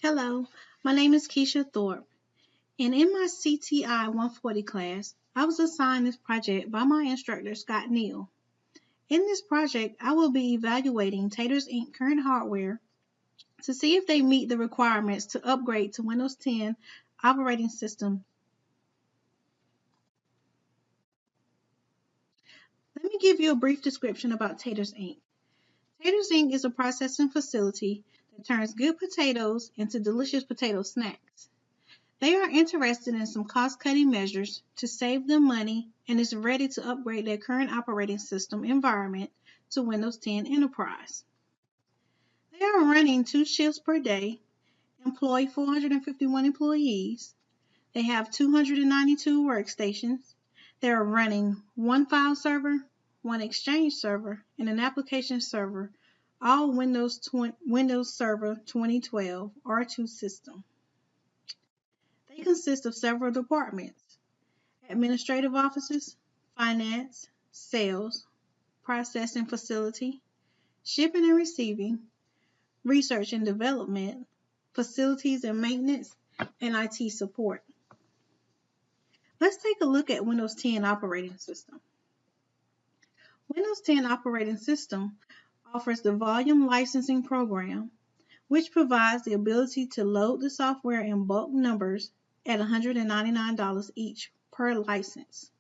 Hello, my name is Keisha Thorpe, and in my CTI 140 class, I was assigned this project by my instructor, Scott Neal. In this project, I will be evaluating Taters Inc. current hardware to see if they meet the requirements to upgrade to Windows 10 operating system. Let me give you a brief description about Taters Inc. Taters Inc. is a processing facility that turns good potatoes into delicious potato snacks. They are interested in some cost-cutting measures to save them money and is ready to upgrade their current operating system environment to Windows 10 Enterprise. They are running 2 shifts per day, employ 451 employees. They have 292 workstations. They are running one file server, one Exchange server, and an application server, all Windows Server 2012 R2 system. They consist of several departments: administrative offices, finance, sales, processing facility, shipping and receiving, research and development, facilities and maintenance, and IT support. Let's take a look at Windows 10 operating system. Windows 10 operating system offers the volume licensing program, which provides the ability to load the software in bulk numbers at $199 each per license.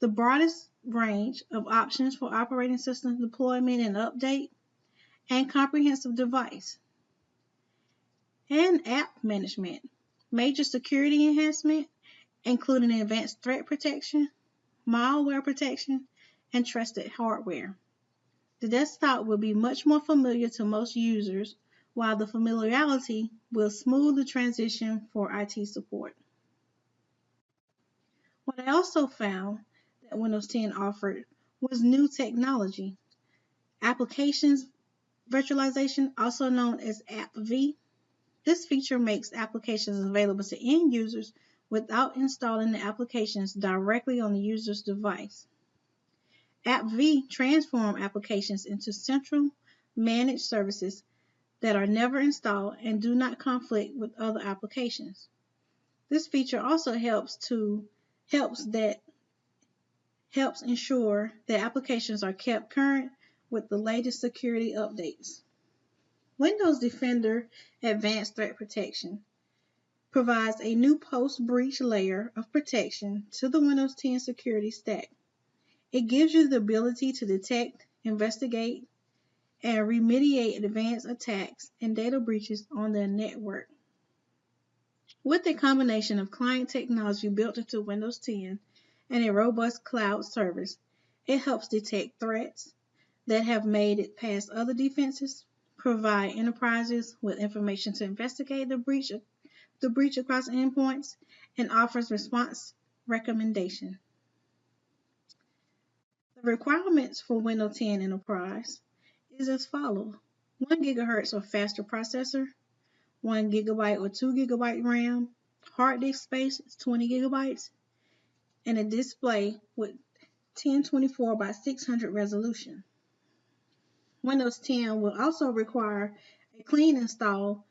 The broadest range of options for operating system deployment and update, and comprehensive device and app management, major security enhancement, including advanced threat protection, malware protection, and trusted hardware. The desktop will be much more familiar to most users, while the familiarity will smooth the transition for IT support. What I also found that Windows 10 offered was new technology. Applications virtualization, also known as AppV. This feature makes applications available to end users without installing the applications directly on the user's device. AppV transforms applications into central managed services that are never installed and do not conflict with other applications. This feature also helps ensure that applications are kept current with the latest security updates. Windows Defender Advanced Threat Protection provides a new post-breach layer of protection to the Windows 10 security stack. It gives you the ability to detect, investigate, and remediate advanced attacks and data breaches on the network. With a combination of client technology built into Windows 10 and a robust cloud service, it helps detect threats that have made it past other defenses, provide enterprises with information to investigate the breach across endpoints, and offers response recommendation. The requirements for Windows 10 Enterprise is as follows: 1 gigahertz or faster processor, 1 gigabyte or 2 gigabyte RAM, hard disk space is 20 gigabytes, and a display with 1024 by 600 resolution. Windows 10 will also require a clean install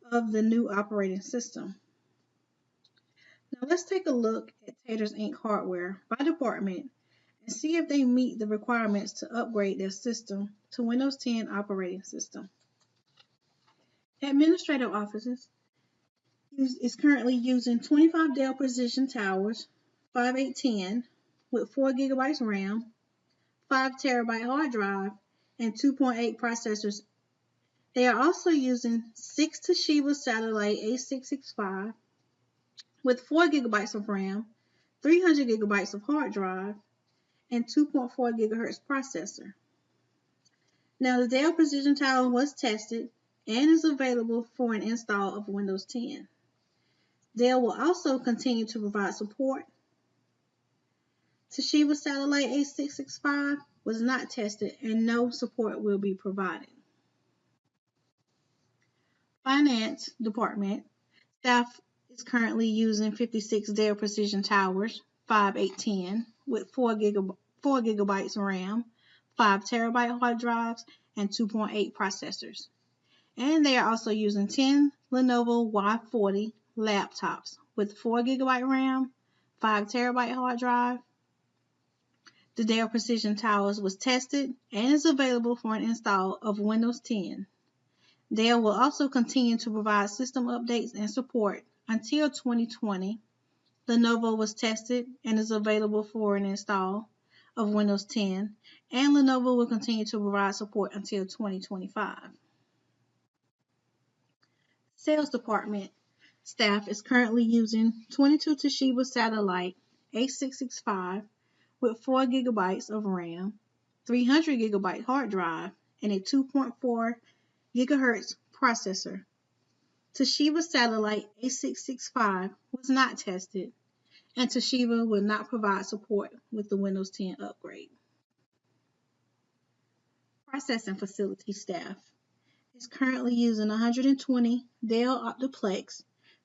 of the new operating system. Now let's take a look at Taters Inc. hardware by department and see if they meet the requirements to upgrade their system to Windows 10 operating system. Administrative offices is currently using 25 Dell Precision Towers 5810 with 4 gigabytes RAM, 5 terabyte hard drive, and 2.8 processors. They are also using 6 Toshiba Satellite A665 with 4 gigabytes of RAM, 300 gigabytes of hard drive, and 2.4 gigahertz processor. Now, the Dell Precision Tower was tested and is available for an install of Windows 10. Dell will also continue to provide support. Toshiba Satellite A665 was not tested and no support will be provided. Finance department staff is currently using 56 Dell Precision Towers 5810 with 4 gigabytes RAM, 5 terabyte hard drives, and 2.8 processors. And they are also using 10 Lenovo Y40 laptops with 4 GB RAM, 5 TB hard drive. The Dell Precision Towers was tested and is available for an install of Windows 10. Dell will also continue to provide system updates and support until 2020. Lenovo was tested and is available for an install of Windows 10, and Lenovo will continue to provide support until 2025. Sales department staff is currently using 22 Toshiba Satellite A665 with 4 GB of RAM, 300 GB hard drive, and a 2.4 GHz processor. Toshiba Satellite A665 was not tested, and Toshiba will not provide support with the Windows 10 upgrade. Processing facility staff is currently using 120 Dell Optiplex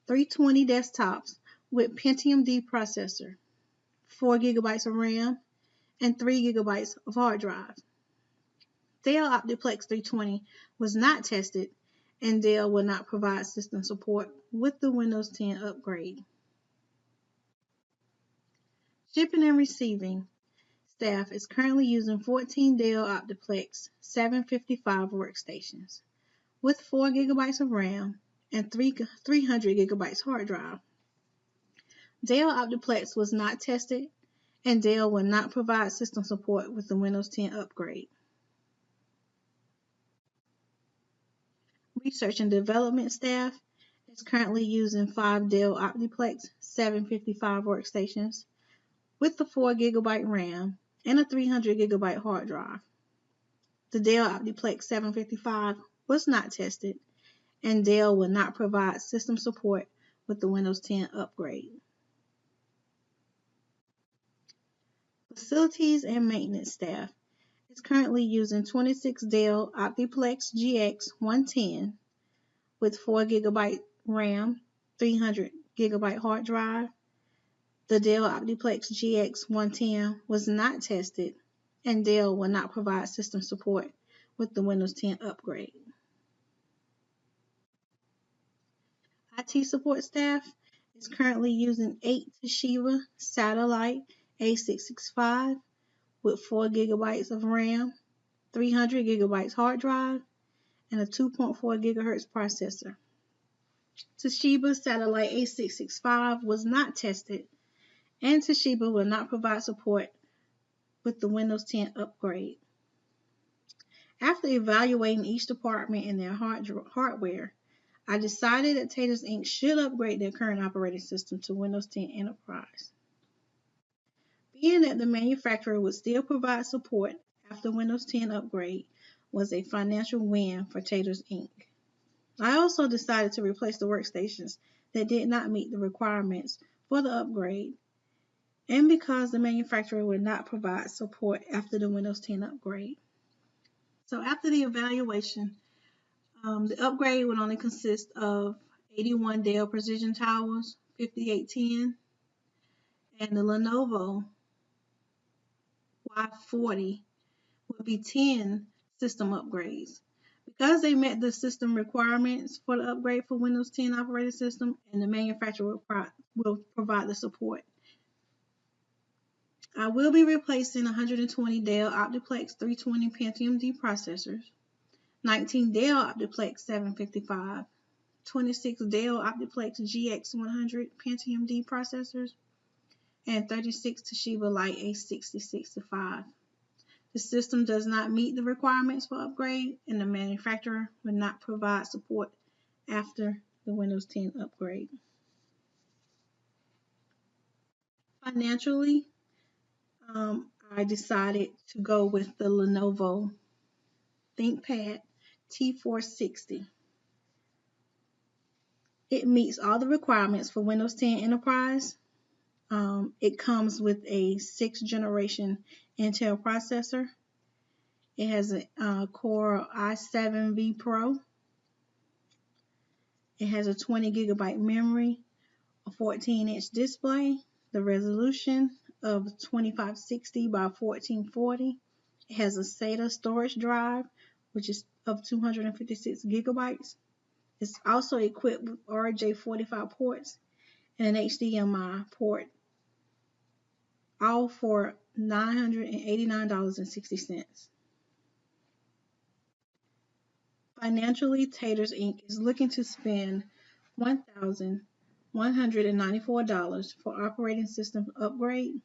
320 desktops with Pentium D processor, 4 GB of RAM, and 3 GB of hard drive. Dell Optiplex 320 was not tested, and Dell will not provide system support with the Windows 10 upgrade. Shipping and receiving staff is currently using 14 Dell Optiplex 755 workstations with 4 GB of RAM and 300 GB hard drive. Dell Optiplex was not tested, and Dell will not provide system support with the Windows 10 upgrade. Research and development staff is currently using 5 Dell Optiplex 755 workstations with the 4 GB RAM and a 300 GB hard drive. The Dell Optiplex 755 was not tested, and Dell will not provide system support with the Windows 10 upgrade. Facilities and maintenance staff is currently using 26 Dell Optiplex GX 110 with 4 GB RAM, 300 GB hard drive. The Dell Optiplex GX 110 was not tested, and Dell will not provide system support with the Windows 10 upgrade. IT support staff is currently using 8 Toshiba Satellite A665 with 4 GB of RAM, 300 GB hard drive, and a 2.4 GHz processor. Toshiba Satellite A665 was not tested, and Toshiba will not provide support with the Windows 10 upgrade. After evaluating each department and their hardware, I decided that Taters Inc. should upgrade their current operating system to Windows 10 Enterprise. Being that the manufacturer would still provide support after Windows 10 upgrade was a financial win for Taters Inc. I also decided to replace the workstations that did not meet the requirements for the upgrade, and because the manufacturer would not provide support after the Windows 10 upgrade. So after the evaluation, the upgrade would only consist of 81 Dell Precision Towers 5810 and the Lenovo Y40 would be 10 system upgrades. Because they met the system requirements for the upgrade for Windows 10 operating system, and the manufacturer will provide the support. I will be replacing 120 Dell Optiplex 320 Pentium D processors, 19 Dell Optiplex 755, 26 Dell Optiplex GX 100 Pentium D processors, and 36 Toshiba Lite A6065. The system does not meet the requirements for upgrade, and the manufacturer will not provide support after the Windows 10 upgrade. Financially, I decided to go with the Lenovo ThinkPad T460. It meets all the requirements for Windows 10 Enterprise. It comes with a 6th generation Intel processor. It has a Core i7 Pro. It has a 20 GB memory, a 14-inch display, the resolution of 2560 by 1440. It has a SATA storage drive, which is of 256 GB. It's also equipped with RJ45 ports and an HDMI port, all for $989.60. Financially, Taters Inc. is looking to spend $1,194 for operating system upgrade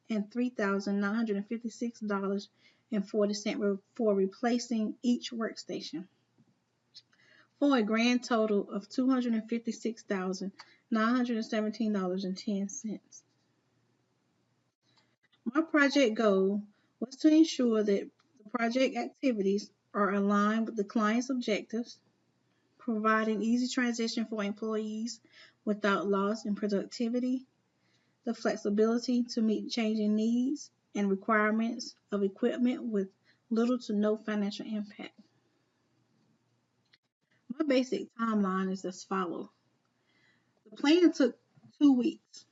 and $3,956.40 for replacing each workstation, for a grand total of $256,917.10. My project goal was to ensure that the project activities are aligned with the client's objectives, providing easy transition for employees without loss in productivity, the flexibility to meet changing needs and requirements of equipment with little to no financial impact. My basic timeline is as follows. The plan took 2 weeks.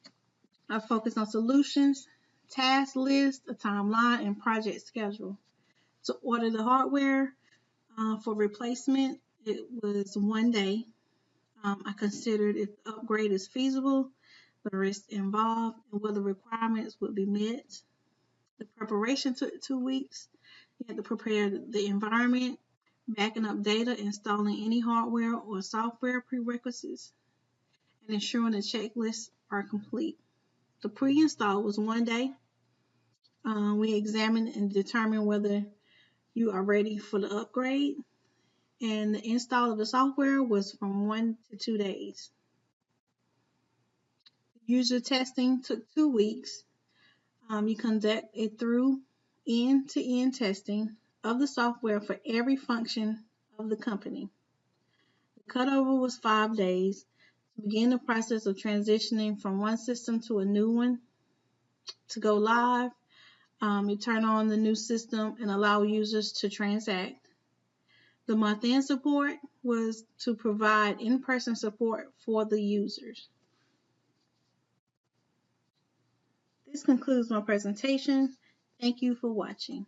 I focused on solutions, task list, a timeline, and project schedule. To order the hardware for replacement, it was 1 day. I considered if the upgrade is feasible, the risk involved, and whether requirements would be met. The preparation took 2 weeks. You had to prepare the environment, backing up data, installing any hardware or software prerequisites, and ensuring the checklists are complete. The pre-install was 1 day. We examined and determined whether you are ready for the upgrade, and the install of the software was from 1 to 2 days. User testing took 2 weeks. You conduct a through end-to-end testing of the software for every function of the company. The cutover was 5 days to begin the process of transitioning from one system to a new one. To go live, you turn on the new system and allow users to transact. The month-end support was to provide in-person support for the users. This concludes my presentation. Thank you for watching.